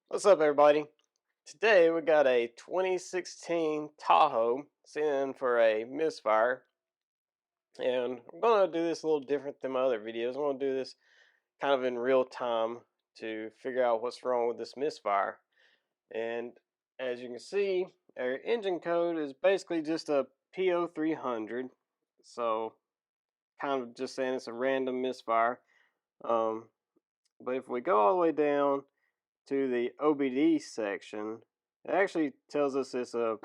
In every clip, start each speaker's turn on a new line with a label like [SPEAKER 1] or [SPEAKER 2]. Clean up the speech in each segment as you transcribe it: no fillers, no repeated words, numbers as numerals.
[SPEAKER 1] What's up, everybody? Today we got a 2016 Tahoe sent in for a misfire, and I'm gonna do this a little different than my other videos. I'm gonna do this kind of in real time to figure out what's wrong with this misfire. And as you can see, our engine code is basically just a P0300, so kind of just saying it's a random misfire. But if we go all the way down to the OBD section, it actually tells us it's a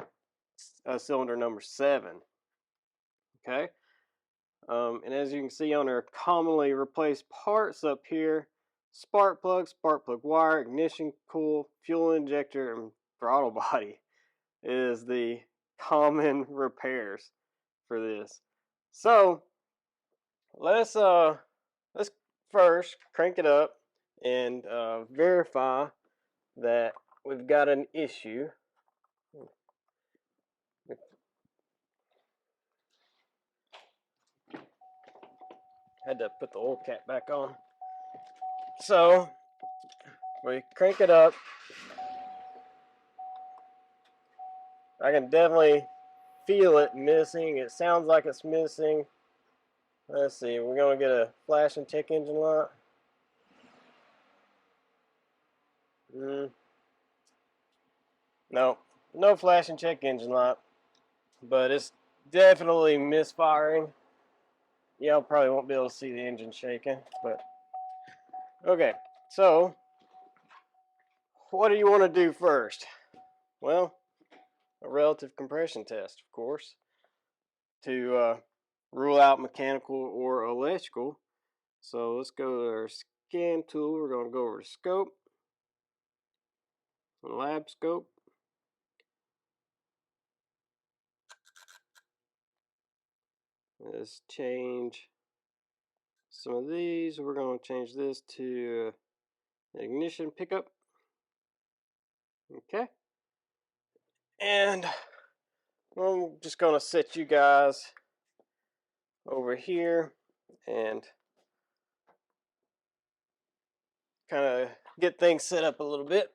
[SPEAKER 1] cylinder number 7. Okay, and as you can see on our commonly replaced parts up here, spark plug wire, ignition coil, fuel injector, and throttle body is the common repairs for this. So let's first crank it up and verify that we've got an issue. Had to put the oil cap back on. So we crank it up. I can definitely feel it missing. It sounds like it's missing. Let's see, we're gonna get a flash and check engine light. No, no flash and check engine light, but it's definitely misfiring. Yeah, I probably won't be able to see the engine shaking, but okay. So what do you want to do first? Well, a relative compression test, of course, to rule out mechanical or electrical. So let's go to our scan tool. We're going to go over to scope, lab scope. Let's change some of these. We're going to change this to ignition pickup. Okay. And I'm just going to set you guys over here and kind of get things set up a little bit.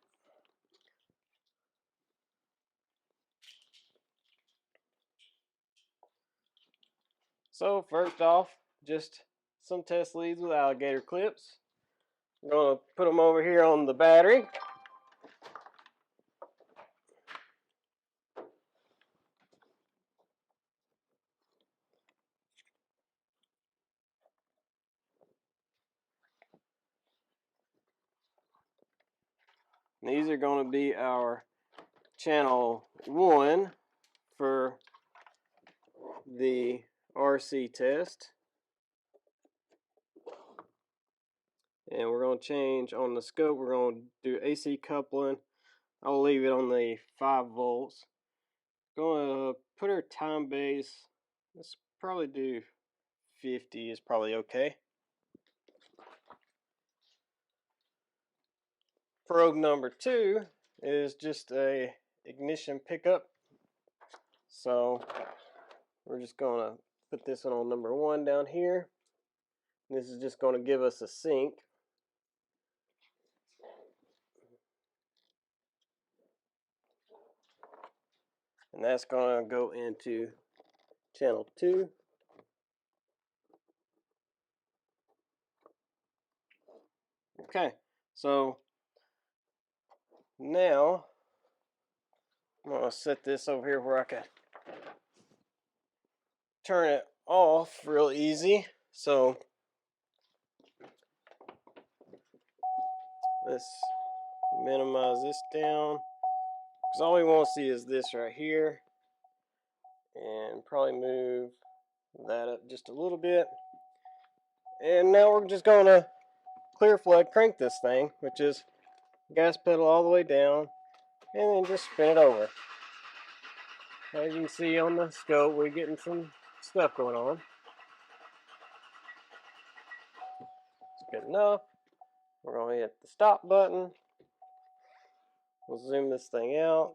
[SPEAKER 1] So first off, just some test leads with alligator clips. I'm going to put them over here on the battery. And these are going to be our channel 1 for the RC test. And we're going to change on the scope. We're going to do AC coupling. I'll leave it on the 5 volts. Going to put our time base. Let's probably do 50 is probably okay. Probe number 2 is just a ignition pickup. So we're just going to put this one on number 1 down here. This is just going to give us a sync. And that's going to go into channel 2. Okay, so now I'm going to set this over here where I can turn it off real easy. So let's minimize this down, because all we want to see is this right here, and probably move that up just a little bit. And now we're just going to clear flood crank this thing, which is gas pedal all the way down, and then just spin it over. As you can see on the scope, we're getting some stuff going on. It's good enough. We're going to hit the stop button. We'll zoom this thing out.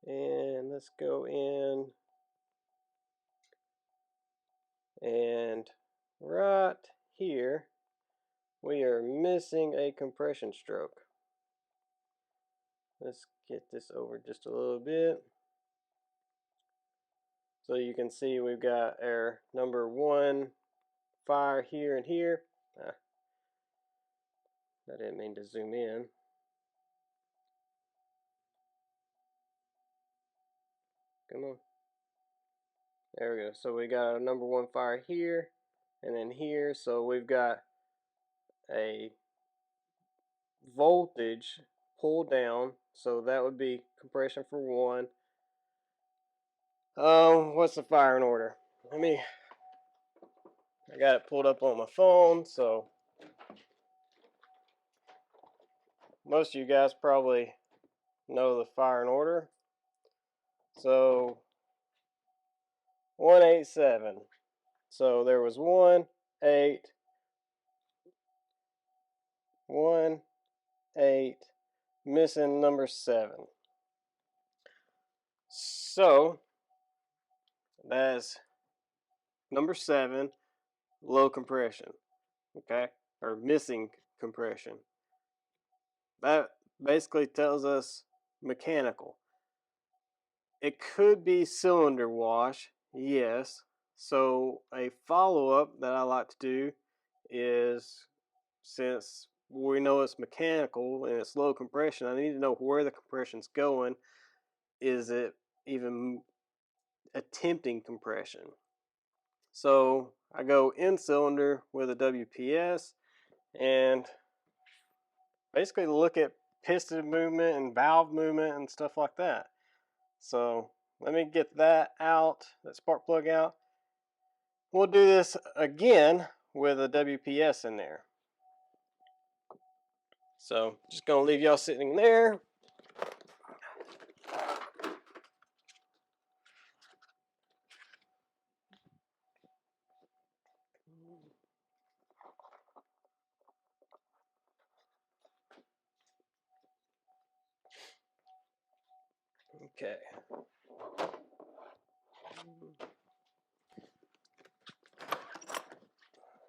[SPEAKER 1] And let's go in and right here we are missing a compression stroke. Let's get this over just a little bit. So you can see we've got our number 1 fire here and here. I didn't mean to zoom in. Come on. There we go. So we got our number 1 fire here and then here. So we've got a voltage pull down. So that would be compression for 1. What's the firing order? I got it pulled up on my phone, so most of you guys probably know the firing order. So 187. So there was 1, 8, 1, 8, missing number 7. So that's number 7, low compression, okay, or missing compression. That basically tells us mechanical. It could be cylinder wash, yes. So a follow-up that I like to do is, since we know it's mechanical and it's low compression, I need to know where the compression's going. Is it even attempting compression? So I go in cylinder with a WPS and basically look at piston movement and valve movement and stuff like that. So let me get that out, that spark plug out. We'll do this again with a WPS in there. So just gonna leave y'all sitting there. Okay.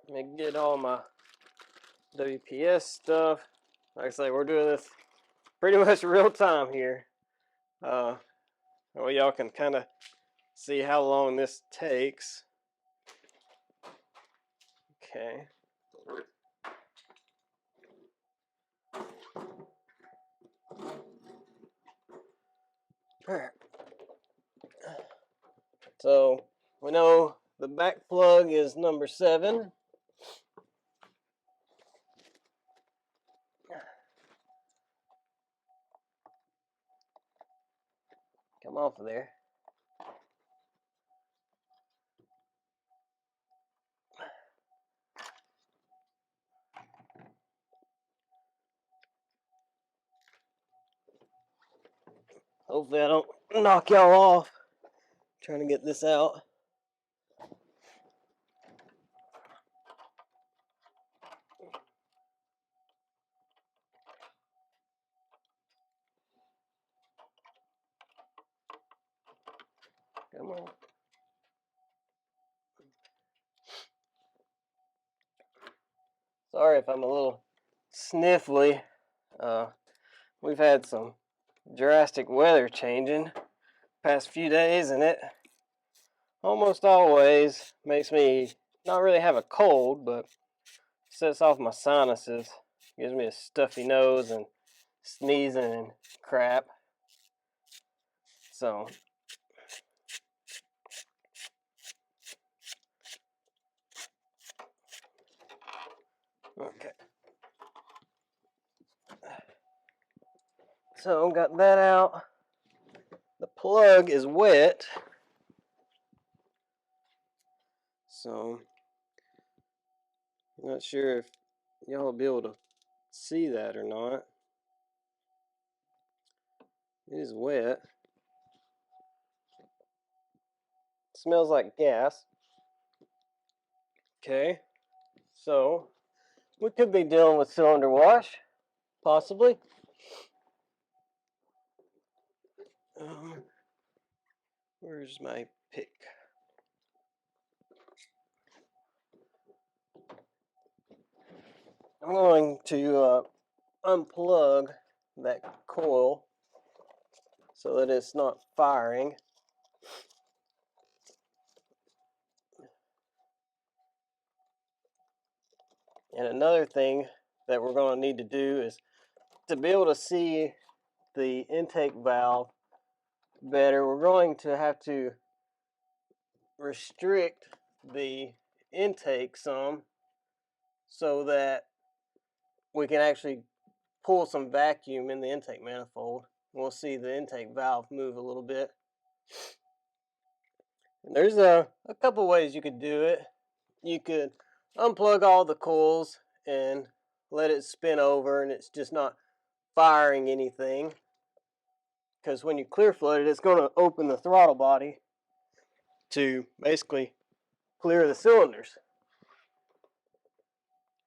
[SPEAKER 1] Let me get all my WPS stuff. Like I say, we're doing this pretty much real time here. Well, y'all can kind of see how long this takes. Okay. Alright. So we know the back plug is number 7. Come off of there. Hopefully I don't knock y'all off trying to get this out. Come on. Sorry if I'm a little sniffly. We've had some drastic weather changing past few days, and it almost always makes me not really have a cold, but sets off my sinuses, gives me a stuffy nose and sneezing and crap. So okay. So got that out. The plug is wet. So I'm not sure if y'all will be able to see that or not. It is wet. It smells like gas. Okay. So we could be dealing with cylinder wash, possibly. Where's my pick? to unplug that coil so that it's not firing. And another thing that we're going to need to do is to be able to see the intake valve better, we're going to have to restrict the intake some so that we can actually pull some vacuum in the intake manifold. We'll see the intake valve move a little bit. And there's a couple ways you could do it. You could unplug all the coils and let it spin over and it's just not firing anything, because when you clear flood it, it's going to open the throttle body to basically clear the cylinders,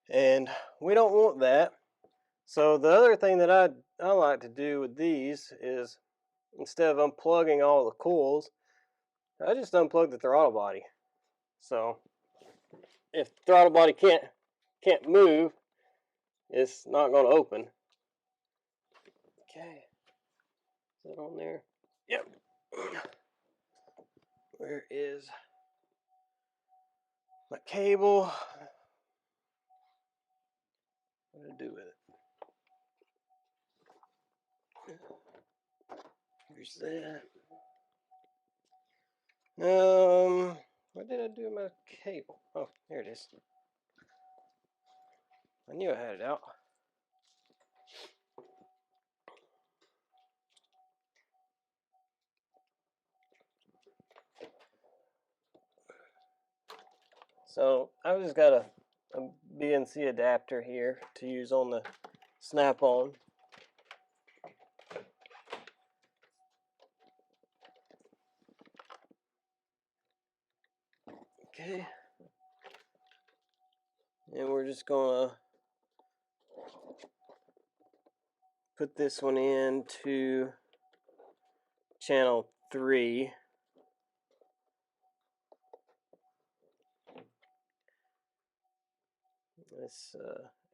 [SPEAKER 1] and we don't want that. So the other thing that I like to do with these is, instead of unplugging all the coils, I just unplug the throttle body. So if the throttle body can't move, it's not going to open. Okay, is that on there? Yep. Where is my cable? What do I do with it? Here's that. What did I do with my cable? Oh, here it is. I knew I had it out. So I've just got a BNC adapter here to use on the snap-on. Okay. And we're just gonna put this one into channel 3. Let's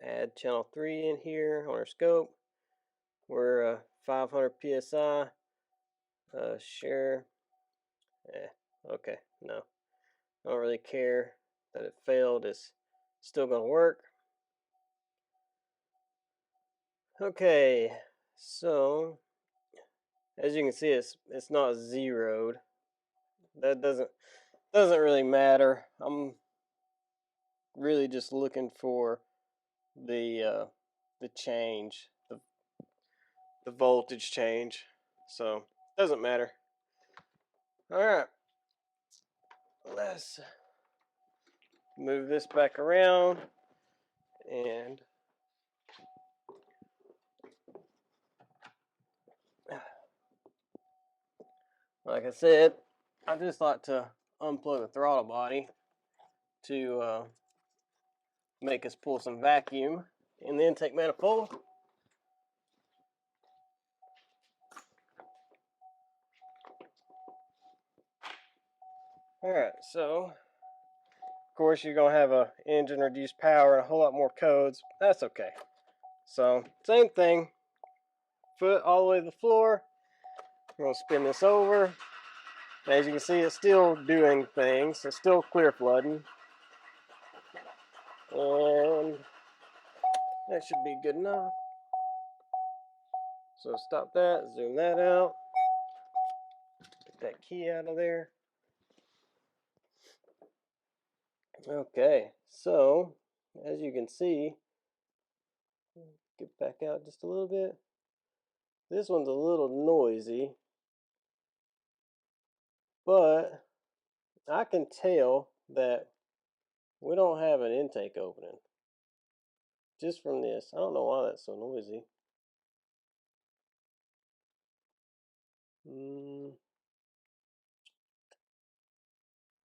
[SPEAKER 1] add channel 3 in here on our scope. We're 500 psi. Share. Okay, no. I don't really care that it failed. It's still going to work. Okay, so as you can see, it's not zeroed. That doesn't really matter. I'm really just looking for the change, the voltage change. So it doesn't matter. All right, let's move this back around, and like I said, I just like to unplug the throttle body to make us pull some vacuum in the intake manifold. Alright, so of course you're going to have a engine reduced power and a whole lot more codes. That's okay. So same thing, foot all the way to the floor. We're going to spin this over. As you can see, it's still doing things. It's still clear flooding. And that should be good enough. So stop that, zoom that out. Get that key out of there. Okay, so as you can see, get back out just a little bit. This one's a little noisy, but I can tell that we don't have an intake opening just from this. I don't know why that's so noisy.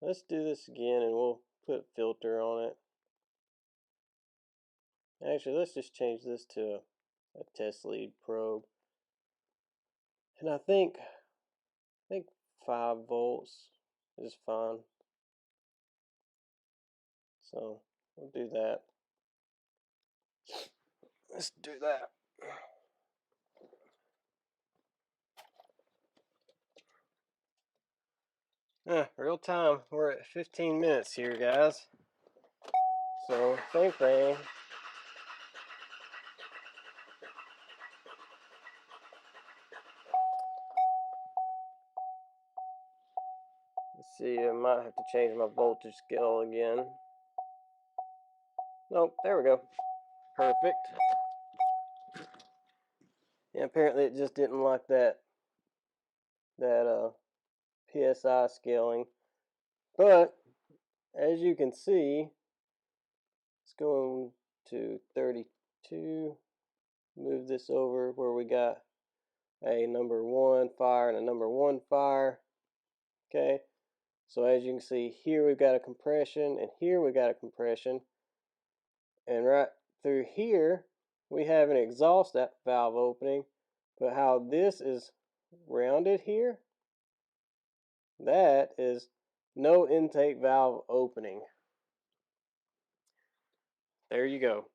[SPEAKER 1] Let's do this again and we'll put filter on it. Actually, let's just change this to a test lead probe. And I think 5 volts is fine. So we'll do that. Let's do that. Real time. We're at 15 minutes here, guys. So, same thing. Let's see, I might have to change my voltage scale again. Nope, there we go. Perfect. Yeah, apparently it just didn't like that PSI scaling. But as you can see, it's going to 32. Move this over where we got a number 1 fire and a number 1 fire. Okay, so as you can see, here we've got a compression and here we got a compression, and right through here we have an exhaust valve opening. But how this is rounded here, that is no intake valve opening. There you go.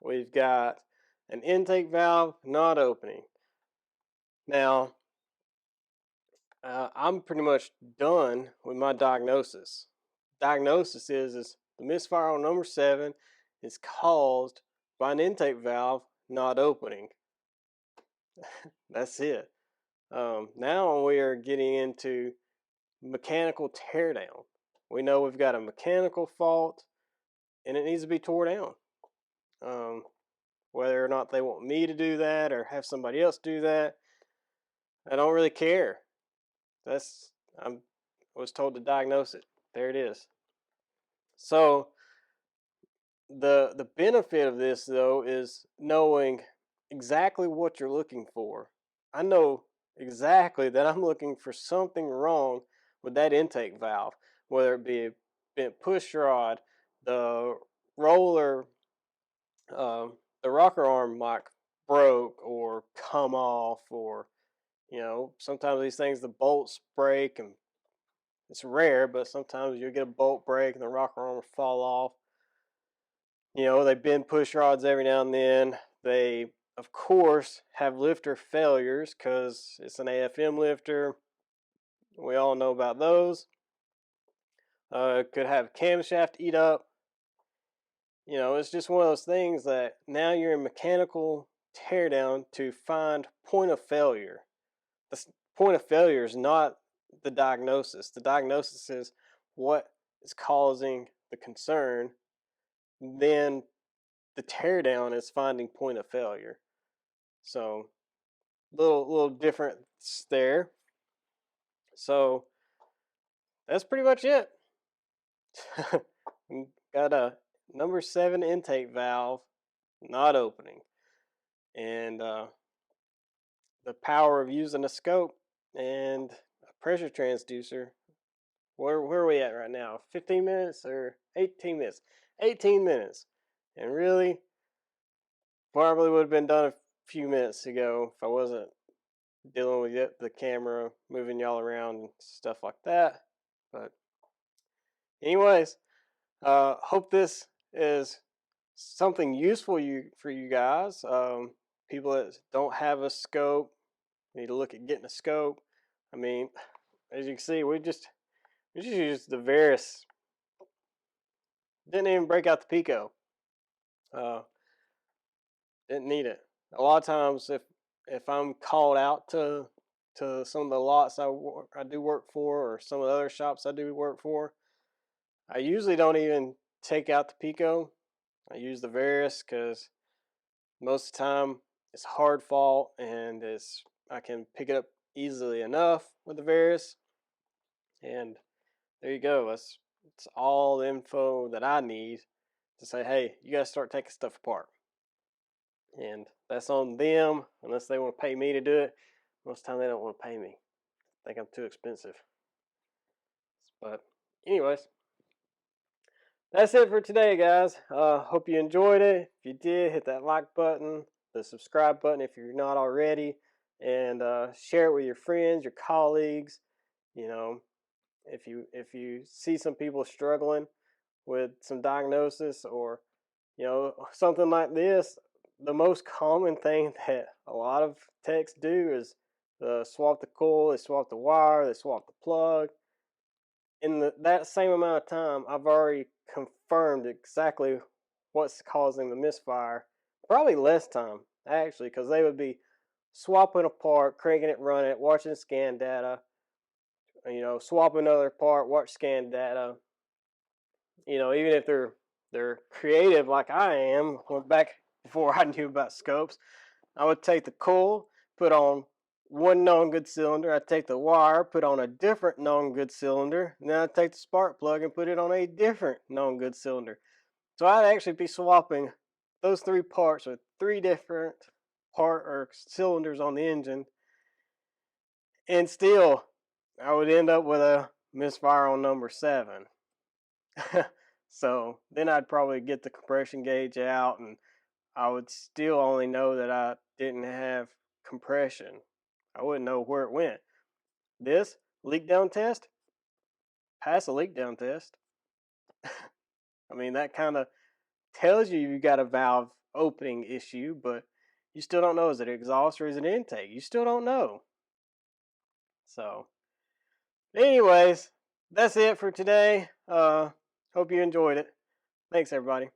[SPEAKER 1] We've got an intake valve not opening. Now, I'm pretty much done with my diagnosis. Diagnosis is the misfire on number 7 is caused by an intake valve not opening. That's it. Now we are getting into mechanical teardown. We know we've got a mechanical fault and it needs to be tore down. Whether or not they want me to do that or have somebody else do that, I don't really care. I was told to diagnose it. There it is. So the benefit of this though is knowing exactly what you're looking for. I know exactly that I'm looking for something wrong with that intake valve, whether it be a bent push rod, the roller, the rocker arm like broke or come off, or sometimes these things, the bolts break, and it's rare, but sometimes you'll get a bolt break and the rocker arm will fall off. They bend push rods every now and then. They, of course, have lifter failures because it's an AFM lifter. We all know about those. Could have camshaft eat up. It's just one of those things that now you're in mechanical teardown to find point of failure. The point of failure is not the diagnosis. The diagnosis is what is causing the concern. Then the teardown is finding point of failure. So little difference there. So that's pretty much it. Got a number 7 intake valve not opening, and the power of using a scope and a pressure transducer. Where are we at right now? 15 minutes or 18 minutes? 18 minutes. And really, probably would have been done a few minutes ago if I wasn't dealing with the camera, moving y'all around and stuff like that. But anyways, hope this is something useful for you guys. People that don't have a scope need to look at getting a scope. I mean, as you can see, we just used the Varus. Didn't even break out the Pico. Didn't need it. A lot of times, if I'm called out to some of the lots I do work for, or some of the other shops I do work for, I usually don't even take out the Pico. I use the Varus because most of the time it's hard fault and I can pick it up easily enough with the Varus. And there you go. It's all the info that I need to say, hey, you guys start taking stuff apart. And that's on them, unless they want to pay me to do it. Most of the time they don't want to pay me. I think I'm too expensive. But anyways, that's it for today, guys. Hope you enjoyed it. If you did, hit that like button, the subscribe button if you're not already, and share it with your friends, your colleagues. If you see some people struggling with some diagnosis, or something like this, the most common thing that a lot of techs do is swap the coil, they swap the wire, they swap the plug. In that same amount of time, I've already confirmed exactly what's causing the misfire. Probably less time, actually, because they would be swapping a part, cranking it, running it, watching scan data, swap another part, watch scan data. Even if they're creative like I am, went back before I knew about scopes, I would take the coil, put on one known good cylinder, I'd take the wire, put on a different known good cylinder, and then I'd take the spark plug and put it on a different known good cylinder. So I'd actually be swapping those three parts with three different part or cylinders on the engine, and still I would end up with a misfire on number 7. So then I'd probably get the compression gauge out, and I would still only know that I didn't have compression. I wouldn't know where it went. This leak down test, pass a leak down test. I mean, that kind of tells you you got a valve opening issue, but you still don't know, is it exhaust or is it intake? You still don't know. So, anyways, that's it for today. Hope you enjoyed it. Thanks, everybody.